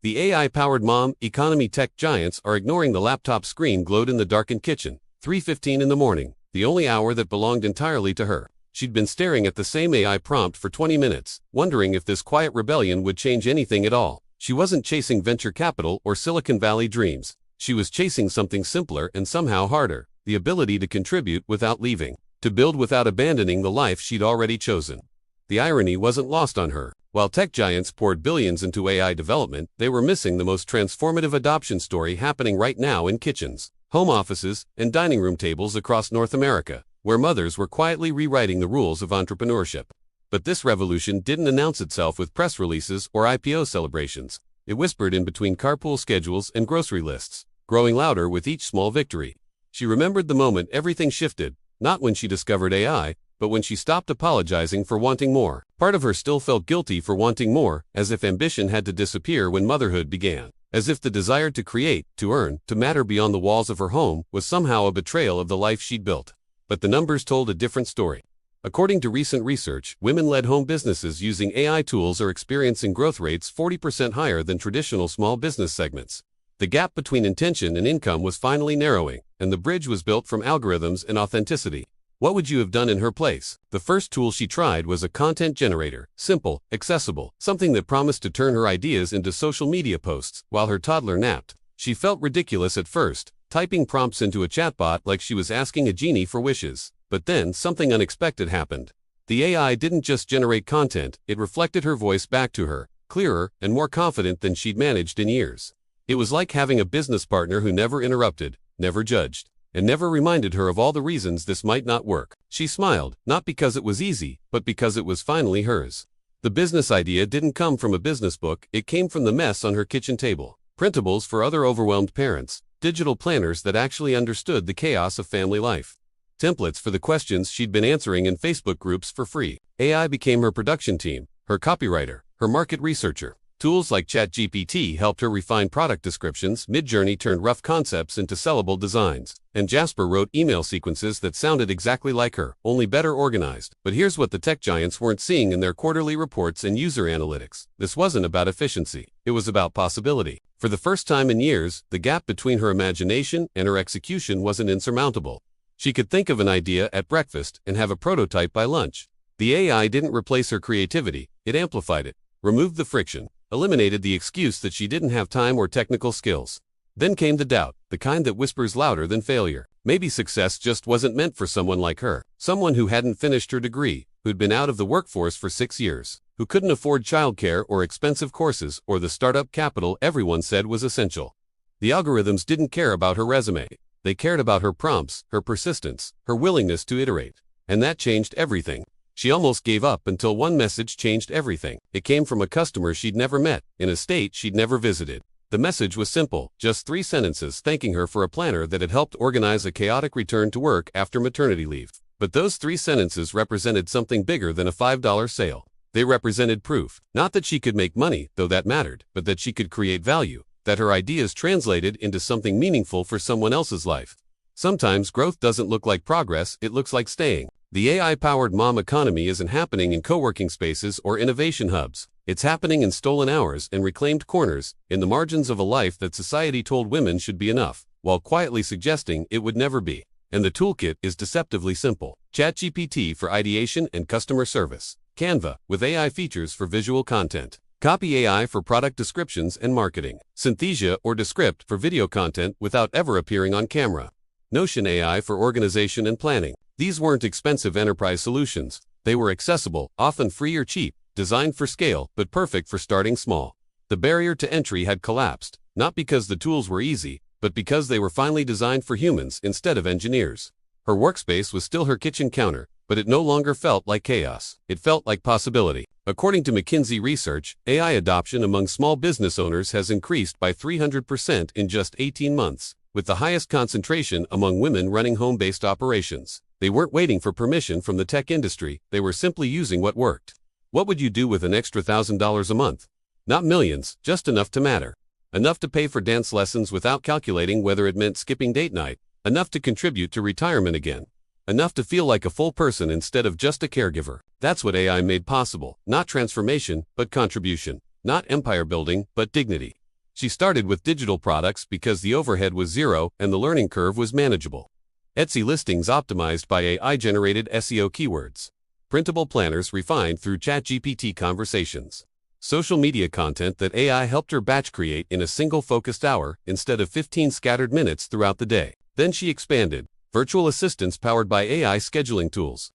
The AI-powered mom economy tech giants are ignoring the laptop screen glowed in the darkened kitchen. 3:15 in the morning, the only hour that belonged entirely to her. She'd been staring at the same AI prompt for 20 minutes, wondering if this quiet rebellion would change anything at all. She wasn't chasing venture capital or Silicon Valley dreams. She was chasing something simpler and somehow harder, the ability to contribute without leaving, to build without abandoning the life she'd already chosen. The irony wasn't lost on her. While tech giants poured billions into AI development, they were missing the most transformative adoption story happening right now in kitchens, home offices, and dining room tables across North America, where mothers were quietly rewriting the rules of entrepreneurship. But this revolution didn't announce itself with press releases or IPO celebrations. It whispered in between carpool schedules and grocery lists, growing louder with each small victory. She remembered the moment everything shifted, not when she discovered AI, but when she stopped apologizing for wanting more. Part of her still felt guilty for wanting more, as if ambition had to disappear when motherhood began. As if the desire to create, to earn, to matter beyond the walls of her home was somehow a betrayal of the life she'd built. But the numbers told a different story. According to recent research, women-led home businesses using AI tools are experiencing growth rates 40% higher than traditional small business segments. The gap between intention and income was finally narrowing, and the bridge was built from algorithms and authenticity. What would you have done in her place? The first tool she tried was a content generator, simple, accessible, something that promised to turn her ideas into social media posts while her toddler napped. She felt ridiculous at first, typing prompts into a chatbot like she was asking a genie for wishes. But then something unexpected happened. The AI didn't just generate content, it reflected her voice back to her, clearer and more confident than she'd managed in years. It was like having a business partner who never interrupted, never judged, and never reminded her of all the reasons this might not work. She smiled, not because it was easy, but because it was finally hers. The business idea didn't come from a business book, it came from the mess on her kitchen table. Printables for other overwhelmed parents, digital planners that actually understood the chaos of family life. Templates for the questions she'd been answering in Facebook groups for free. AI became her production team, her copywriter, her market researcher. Tools like ChatGPT helped her refine product descriptions, Midjourney turned rough concepts into sellable designs, and Jasper wrote email sequences that sounded exactly like her, only better organized. But here's what the tech giants weren't seeing in their quarterly reports and user analytics. This wasn't about efficiency, it was about possibility. For the first time in years, the gap between her imagination and her execution wasn't insurmountable. She could think of an idea at breakfast and have a prototype by lunch. The AI didn't replace her creativity, it amplified it, removed the friction, eliminated the excuse that she didn't have time or technical skills. Then came the doubt, the kind that whispers louder than failure. Maybe success just wasn't meant for someone like her, someone who hadn't finished her degree, who'd been out of the workforce for 6 years, who couldn't afford childcare or expensive courses or the startup capital everyone said was essential. The algorithms didn't care about her resume. They cared about her prompts, her persistence, her willingness to iterate. And that changed everything. She almost gave up until one message changed everything. It came from a customer she'd never met, in a state she'd never visited. The message was simple, just 3 sentences thanking her for a planner that had helped organize a chaotic return to work after maternity leave. But those 3 sentences represented something bigger than a $5 sale. They represented proof, not that she could make money, though that mattered, but that she could create value, that her ideas translated into something meaningful for someone else's life. Sometimes growth doesn't look like progress, it looks like staying. The AI-powered mom economy isn't happening in co-working spaces or innovation hubs. It's happening in stolen hours and reclaimed corners, in the margins of a life that society told women should be enough, while quietly suggesting it would never be. And the toolkit is deceptively simple. ChatGPT for ideation and customer service. Canva, with AI features for visual content. Copy AI for product descriptions and marketing. Synthesia or Descript for video content without ever appearing on camera. Notion AI for organization and planning. These weren't expensive enterprise solutions. They were accessible, often free or cheap, designed for scale, but perfect for starting small. The barrier to entry had collapsed, not because the tools were easy, but because they were finally designed for humans instead of engineers. Her workspace was still her kitchen counter, but it no longer felt like chaos. It felt like possibility. According to McKinsey research, AI adoption among small business owners has increased by 300% in just 18 months, with the highest concentration among women running home-based operations. They weren't waiting for permission from the tech industry, they were simply using what worked. What would you do with an extra $1,000 a month? Not millions, just enough to matter. Enough to pay for dance lessons without calculating whether it meant skipping date night. Enough to contribute to retirement again. Enough to feel like a full person instead of just a caregiver. That's what AI made possible. Not transformation, but contribution. Not empire building, but dignity. She started with digital products because the overhead was zero and the learning curve was manageable. Etsy listings optimized by AI-generated SEO keywords. Printable planners refined through ChatGPT conversations. Social media content that AI helped her batch create in a single focused hour instead of 15 scattered minutes throughout the day. Then she expanded. Virtual assistants powered by AI scheduling tools.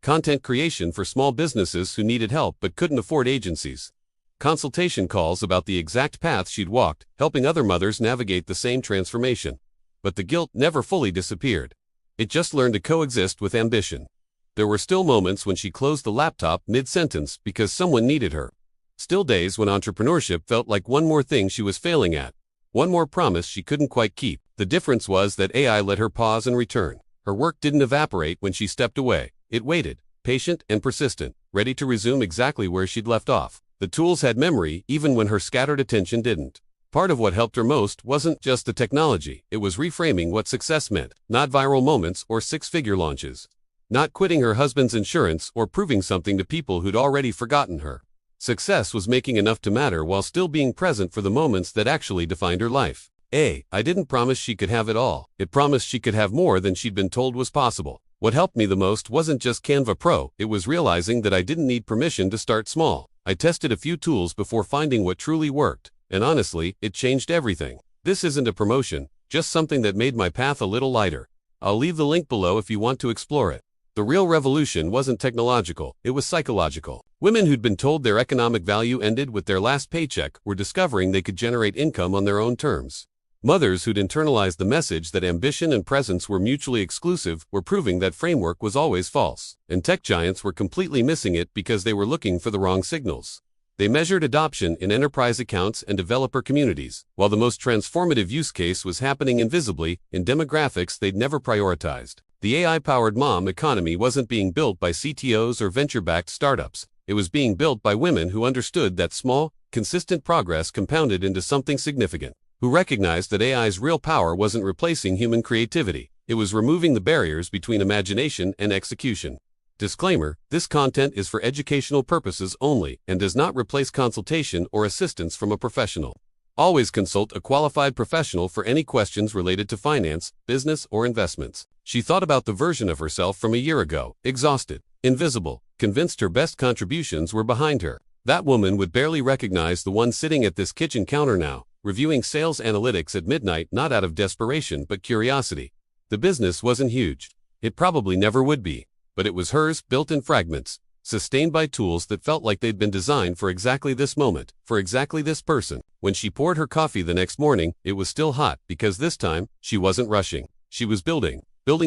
Content creation for small businesses who needed help but couldn't afford agencies. Consultation calls about the exact path she'd walked, helping other mothers navigate the same transformation. But the guilt never fully disappeared. It just learned to coexist with ambition. There were still moments when she closed the laptop mid-sentence because someone needed her. Still days when entrepreneurship felt like one more thing she was failing at. One more promise she couldn't quite keep. The difference was that AI let her pause and return. Her work didn't evaporate when she stepped away. It waited, patient and persistent, ready to resume exactly where she'd left off. The tools had memory even when her scattered attention didn't. Part of what helped her most wasn't just the technology, it was reframing what success meant, not viral moments or six-figure launches. Not quitting her husband's insurance or proving something to people who'd already forgotten her. Success was making enough to matter while still being present for the moments that actually defined her life. I didn't promise she could have it all. It promised she could have more than she'd been told was possible. What helped me the most wasn't just Canva Pro, it was realizing that I didn't need permission to start small. I tested a few tools before finding what truly worked, and honestly, it changed everything. This isn't a promotion, just something that made my path a little lighter. I'll leave the link below if you want to explore it. The real revolution wasn't technological, it was psychological. Women who'd been told their economic value ended with their last paycheck were discovering they could generate income on their own terms. Mothers who'd internalized the message that ambition and presence were mutually exclusive were proving that framework was always false. And tech giants were completely missing it because they were looking for the wrong signals. They measured adoption in enterprise accounts and developer communities, while the most transformative use case was happening invisibly in demographics they'd never prioritized. The AI-powered mom economy wasn't being built by CTOs or venture-backed startups. It was being built by women who understood that small, consistent progress compounded into something significant, who recognized that AI's real power wasn't replacing human creativity. It was removing the barriers between imagination and execution. Disclaimer: this content is for educational purposes only and does not replace consultation or assistance from a professional. Always consult a qualified professional for any questions related to finance, business, or investments. She thought about the version of herself from a year ago, exhausted, invisible, convinced her best contributions were behind her. That woman would barely recognize the one sitting at this kitchen counter now, reviewing sales analytics at midnight not out of desperation but curiosity. The business wasn't huge. It probably never would be. But it was hers, built in fragments, sustained by tools that felt like they'd been designed for exactly this moment, for exactly this person. When she poured her coffee the next morning, it was still hot because this time, she wasn't rushing. She was building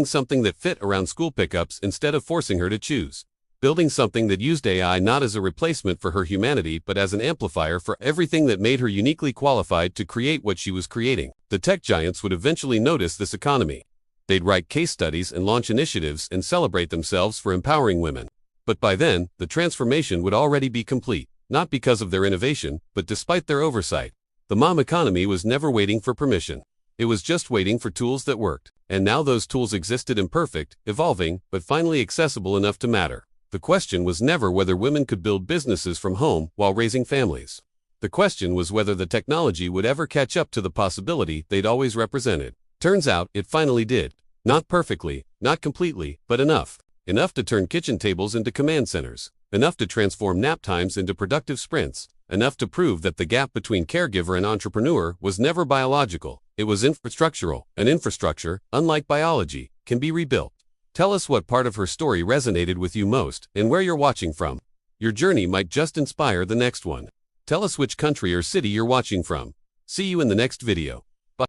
something that fit around school pickups instead of forcing her to choose. Building something that used AI not as a replacement for her humanity but as an amplifier for everything that made her uniquely qualified to create what she was creating. The tech giants would eventually notice this economy. They'd write case studies and launch initiatives and celebrate themselves for empowering women. But by then, the transformation would already be complete, not because of their innovation, but despite their oversight. The mom economy was never waiting for permission. It was just waiting for tools that worked. And now those tools existed imperfect, evolving, but finally accessible enough to matter. The question was never whether women could build businesses from home while raising families. The question was whether the technology would ever catch up to the possibility they'd always represented. Turns out, it finally did. Not perfectly, not completely, but enough. Enough to turn kitchen tables into command centers. Enough to transform nap times into productive sprints. Enough to prove that the gap between caregiver and entrepreneur was never biological. It was infrastructural. An infrastructure, unlike biology, can be rebuilt. Tell us what part of her story resonated with you most and where you're watching from. Your journey might just inspire the next one. Tell us which country or city you're watching from. See you in the next video.